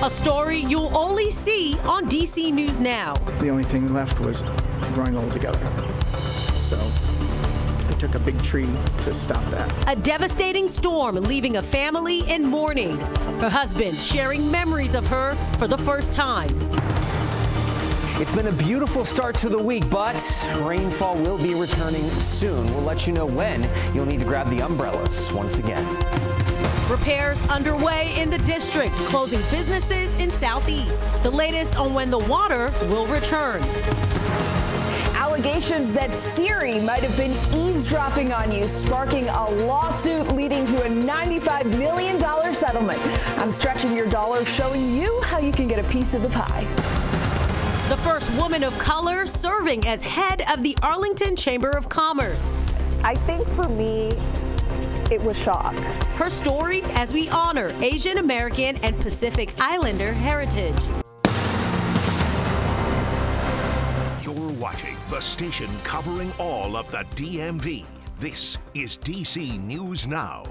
A story you'll only see on DC News Now. The only thing left was growing old together. So it took a big tree to stop that. A devastating storm leaving a family in mourning. Her husband sharing memories of her for the first time. It's been a beautiful start to the week, but rainfall will be returning soon. We'll let you know when you'll need to grab the umbrellas once again. Repairs underway in the district, closing businesses in Southeast. The latest on when the water will return. Allegations that Siri might have been eavesdropping on you, sparking a lawsuit leading to a $95 million settlement. I'm stretching your dollar, showing you how you can get a piece of the pie. The first woman of color serving as head of the Arlington Chamber of Commerce. I think for me, it was shock. Her story as we honor Asian American and Pacific Islander heritage. You're watching the station covering all of the DMV. This is DC News Now.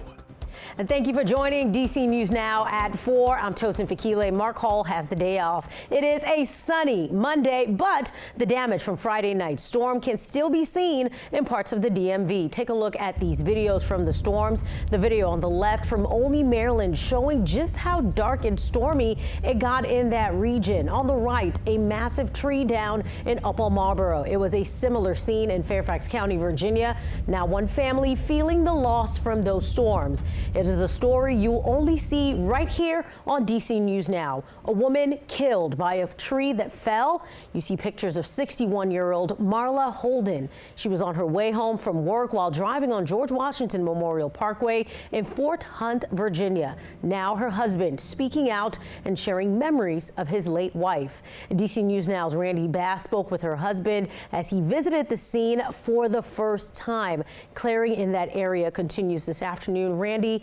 And thank you for joining DC News Now at 4. I'm Tosin Fakile. Mark Hall has the day off. It is a sunny Monday, but the damage from Friday night's storm can still be seen in parts of the DMV. Take a look at these videos from the storms. The video on the left from Olney, Maryland, showing just how dark and stormy it got in that region. On the right, a massive tree down in Upper Marlboro. It was a similar scene in Fairfax County, Virginia. Now one family feeling the loss from those storms. It is a story you'll only see right here on DC News Now. A woman killed by a tree that fell. You see pictures of 61-year-old Marla Holden. She was on her way home from work while driving on George Washington Memorial Parkway in Fort Hunt, Virginia. Now her husband speaking out and sharing memories of his late wife. DC News Now's Randy Bass spoke with her husband as he visited the scene for the first time. Clearing in that area continues this afternoon. Randy,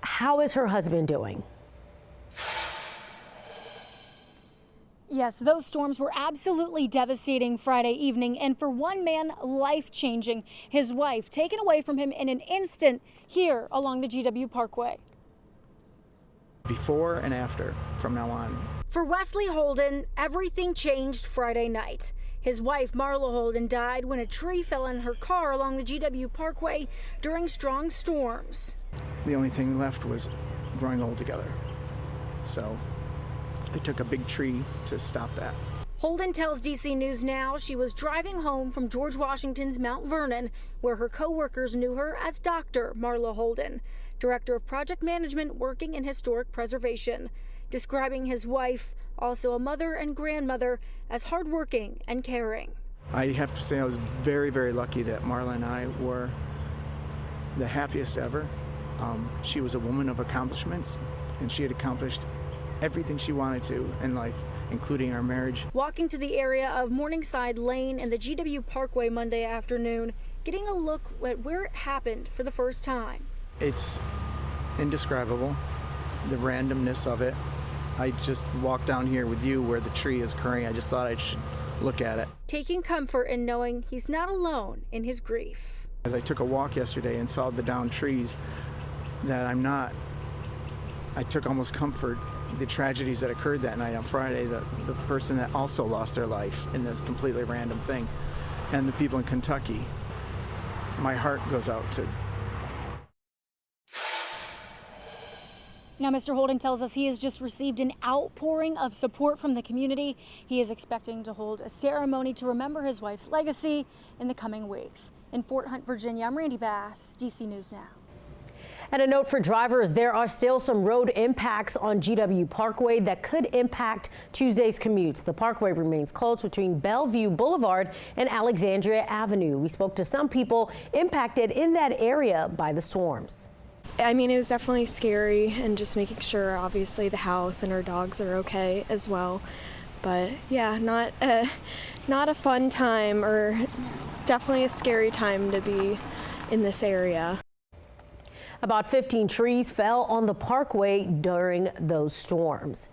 how is her husband doing? Yes, those storms were absolutely devastating Friday evening, and for one man, life-changing. His wife taken away from him in an instant here along the GW Parkway. Before and after, from now on. For Wesley Holden, everything changed Friday night. His wife, Marla Holden, died when a tree fell on her car along the GW Parkway during strong storms. The only thing left was growing old together. So it took a big tree to stop that. Holden tells DC News Now she was driving home from George Washington's Mount Vernon, where her co-workers knew her as Dr. Marla Holden, Director of Project Management working in historic preservation, describing his wife, also a mother and grandmother, as hardworking and caring. I have to say I was very, very lucky that Marla and I were the happiest ever. She was a woman of accomplishments, and she had accomplished everything she wanted to in life, including our marriage. Walking to the area of Morningside Lane and the GW Parkway Monday afternoon, getting a look at where it happened for the first time. It's indescribable, the randomness of it. I just walked down here with you where the tree is occurring. I just thought I should look at it. Taking comfort in knowing he's not alone in his grief. As I took a walk yesterday and saw the downed trees, that I'm not, I took almost comfort the tragedies that occurred that night on Friday, the person that also lost their life in this completely random thing, and the people in Kentucky. My heart goes out to. Now, Mr. Holden tells us he has just received an outpouring of support from the community. He is expecting to hold a ceremony to remember his wife's legacy in the coming weeks. In Fort Hunt, Virginia, I'm Randy Bass, DC News Now. And a note for drivers, there are still some road impacts on GW Parkway that could impact Tuesday's commutes. The parkway remains closed between Bellevue Boulevard and Alexandria Avenue. We spoke to some people impacted in that area by the storms. I mean, it was definitely scary, and just making sure, obviously, the house and our dogs are okay as well. But yeah, not a fun time, or definitely a scary time to be in this area. About 15 trees fell on the parkway during those storms.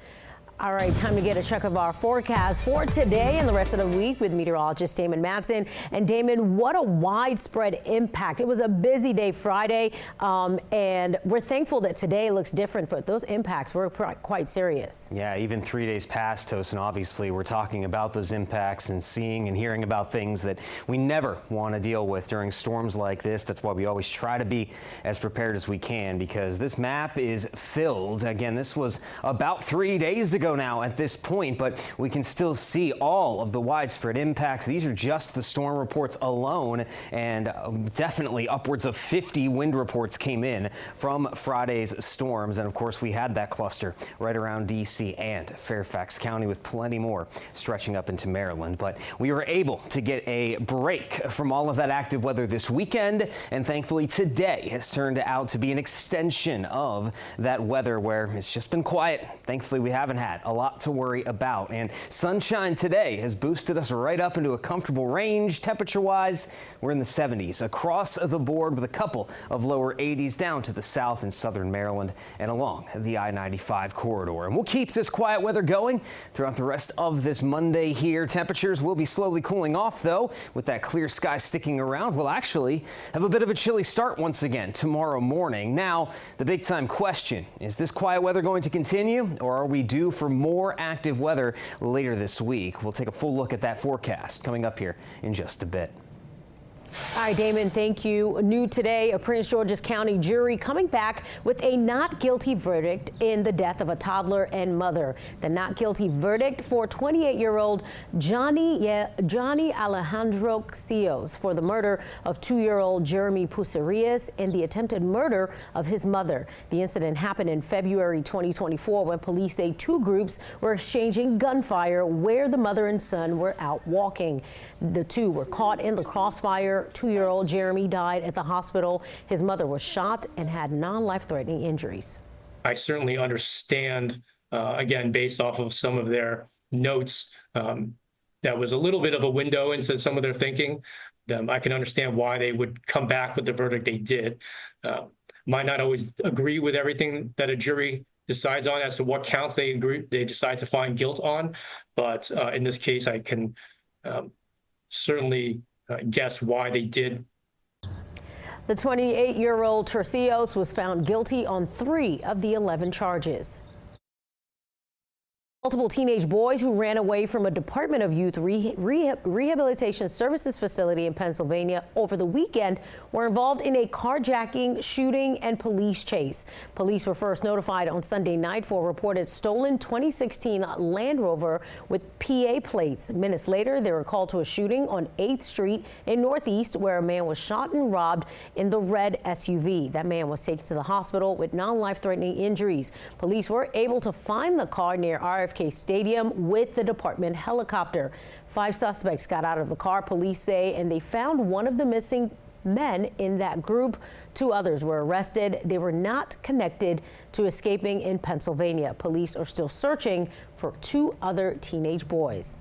All right, time to get a check of our forecast for today and the rest of the week with meteorologist Damon Matson. And Damon, what a widespread impact. It was a busy day Friday, and we're thankful that today looks different, but those impacts were quite serious. Yeah, even 3 days past, Tosin, obviously we're talking about those impacts and seeing and hearing about things that we never want to deal with during storms like this. That's why we always try to be as prepared as we can, because this map is filled. Again, this was about 3 days ago now at this point, but we can still see all of the widespread impacts. These are just the storm reports alone, and definitely upwards of 50 wind reports came in from Friday's storms. And of course, we had that cluster right around D.C. and Fairfax County, with plenty more stretching up into Maryland. But we were able to get a break from all of that active weather this weekend, and thankfully today has turned out to be an extension of that weather where it's just been quiet. Thankfully, we haven't had a lot to worry about, and sunshine today has boosted us right up into a comfortable range. Temperature-wise, we're in the 70s across the board, with a couple of lower 80s down to the south and southern Maryland and along the I-95 corridor. And we'll keep this quiet weather going throughout the rest of this Monday here. Temperatures will be slowly cooling off, though, with that clear sky sticking around. We'll actually have a bit of a chilly start once again tomorrow morning. Now, the big time question, is this quiet weather going to continue, or are we due for more active weather later this week? We'll take a full look at that forecast coming up here in just a bit. All right, Damon, thank you. New today, a Prince George's County jury coming back with a not guilty verdict in the death of a toddler and mother. The not guilty verdict for 28-year-old Johnny Alejandro Xios for the murder of 2-year-old Jeremy Puserias and the attempted murder of his mother. The incident happened in February 2024 when police say two groups were exchanging gunfire where the mother and son were out walking. The two were caught in the crossfire. 2-year-old Jeremy died at the hospital. His mother was shot and had non-life-threatening injuries. I certainly understand, again, based off of some of their notes, that was a little bit of a window into some of their thinking. I can understand why they would come back with the verdict they did. Might not always agree with everything that a jury decides on as to what counts they decide to find guilt on. But in this case, I can certainly guess why they did. The 28-year-old Tercios was found guilty on 3 of the 11 charges. Multiple teenage boys who ran away from a Department of Youth Rehabilitation Services facility in Pennsylvania over the weekend were involved in a carjacking, shooting, and police chase. Police were first notified on Sunday night for a reported stolen 2016 Land Rover with PA plates. Minutes later, they were called to a shooting on 8th Street in Northeast where a man was shot and robbed in the red SUV. That man was taken to the hospital with non-life-threatening injuries. Police were able to find the car near RFK Stadium with the department helicopter. 5 suspects got out of the car, police say, and they found one of the missing men in that group. 2 others were arrested. They were not connected to escaping in Pennsylvania. Police are still searching for 2 other teenage boys.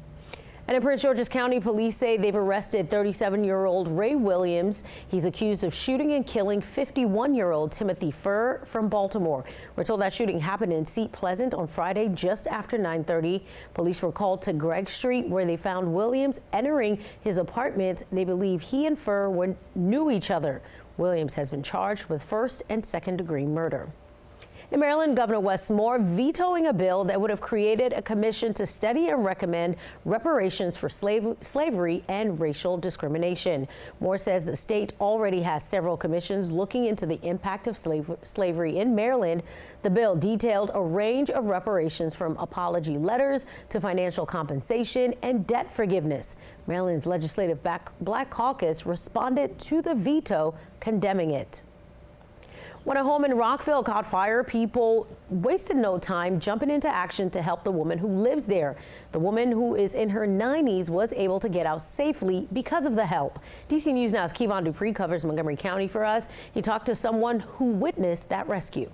And in Prince George's County, police say they've arrested 37-year-old Ray Williams. He's accused of shooting and killing 51-year-old Timothy Furr from Baltimore. We're told that shooting happened in Seat Pleasant on Friday just after 9:30. Police were called to Gregg Street where they found Williams entering his apartment. They believe he and Furr knew each other. Williams has been charged with 1st and 2nd-degree murder. In Maryland, Governor Wes Moore vetoing a bill that would have created a commission to study and recommend reparations for slavery and racial discrimination. Moore says the state already has several commissions looking into the impact of slavery in Maryland. The bill detailed a range of reparations from apology letters to financial compensation and debt forgiveness. Maryland's Legislative Black Caucus responded to the veto, condemning it. When a home in Rockville caught fire, people wasted no time jumping into action to help the woman who lives there. The woman, who is in her 90s, was able to get out safely because of the help. DC News Now's Kevon Dupree covers Montgomery County for us. He talked to someone who witnessed that rescue.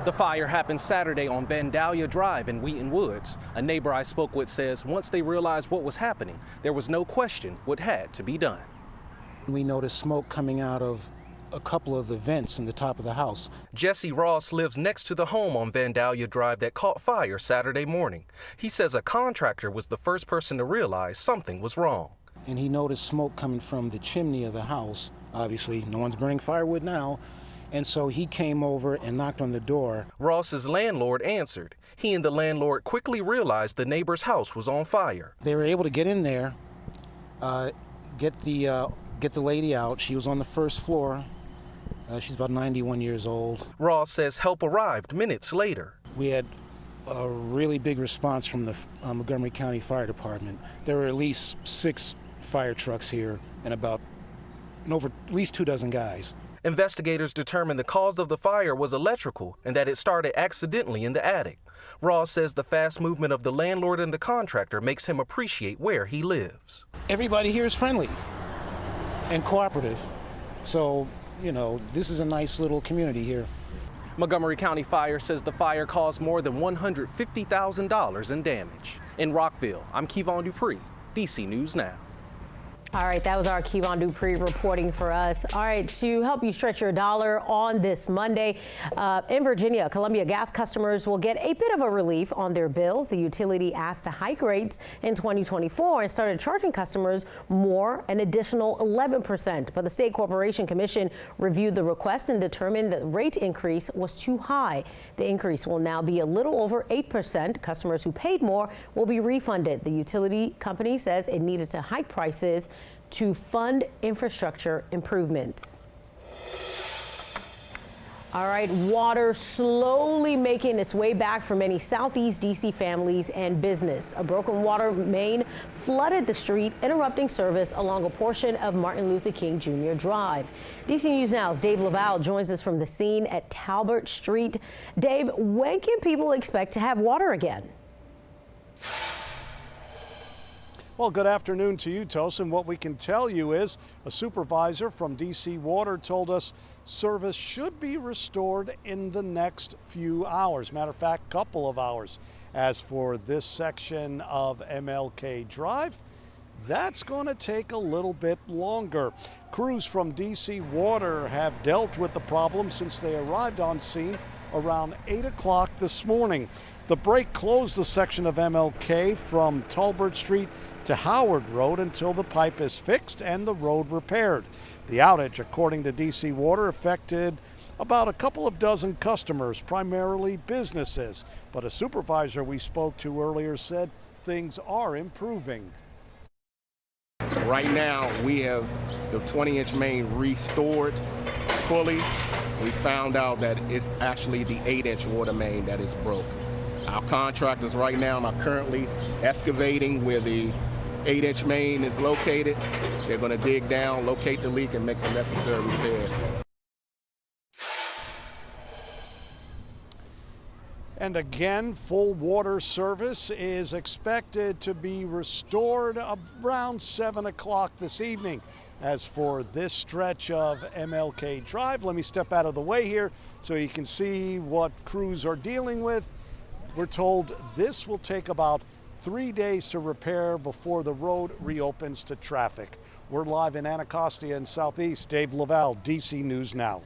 The fire happened Saturday on Vandalia Drive in Wheaton Woods. A neighbor I spoke with says once they realized what was happening, there was no question what had to be done. We noticed smoke coming out of a couple of the vents in the top of the house. Jesse Ross lives next to the home on Vandalia Drive that caught fire Saturday morning. He says a contractor was the first person to realize something was wrong. And he noticed smoke coming from the chimney of the house. Obviously, no one's burning firewood now. And so he came over and knocked on the door. Ross's landlord answered. He and the landlord quickly realized the neighbor's house was on fire. They were able to get in there, get the lady out. She was on the first floor. She's about 91 years old. Ross says help arrived minutes later. We had a really big response from the Montgomery County Fire Department. There were at least 6 fire trucks here and at least 24 guys. Investigators determined the cause of the fire was electrical and that it started accidentally in the attic. Ross says the fast movement of the landlord and the contractor makes him appreciate where he lives. Everybody here is friendly and cooperative. So, you know, this is a nice little community here. Montgomery County Fire says the fire caused more than $150,000 in damage. In Rockville, I'm Kevon Dupree, DC News Now. All right, that was our Kevon Dupree reporting for us. All right, to help you stretch your dollar on this Monday, in Virginia, Columbia Gas customers will get a bit of a relief on their bills. The utility asked to hike rates in 2024 and started charging customers more, an additional 11%. But the State Corporation Commission reviewed the request and determined that the rate increase was too high. The increase will now be a little over 8%. Customers who paid more will be refunded. The utility company says it needed to hike prices to fund infrastructure improvements. All right, water slowly making its way back for many Southeast DC families and business. A broken water main flooded the street, interrupting service along a portion of Martin Luther King Jr. Drive. DC News Now's Dave Laval joins us from the scene at Talbot Street. Dave, when can people expect to have water again? Well, good afternoon to you, Tosin. What we can tell you is a supervisor from DC Water told us service should be restored in the next few hours. Matter of fact, couple of hours. As for this section of MLK Drive, that's going to take a little bit longer. Crews from DC Water have dealt with the problem since they arrived on scene around 8 o'clock this morning. The break closed the section of MLK from Talbot Street to Howard Road until the pipe is fixed and the road repaired. The outage, according to DC Water, affected about a couple of dozen customers, primarily businesses. But a supervisor we spoke to earlier said things are improving. Right now, we have the 20-inch main restored fully. We found out that it's actually the 8-inch water main that is broke. Our contractors right now are currently excavating where the 8-inch main is located. They're going to dig down, locate the leak, and make the necessary repairs. And again, full water service is expected to be restored around 7 o'clock this evening. As for this stretch of MLK Drive, let me step out of the way here so you can see what crews are dealing with. We're told this will take about 3 days to repair before the road reopens to traffic. We're live in Anacostia and Southeast. Dave Laval, DC News Now.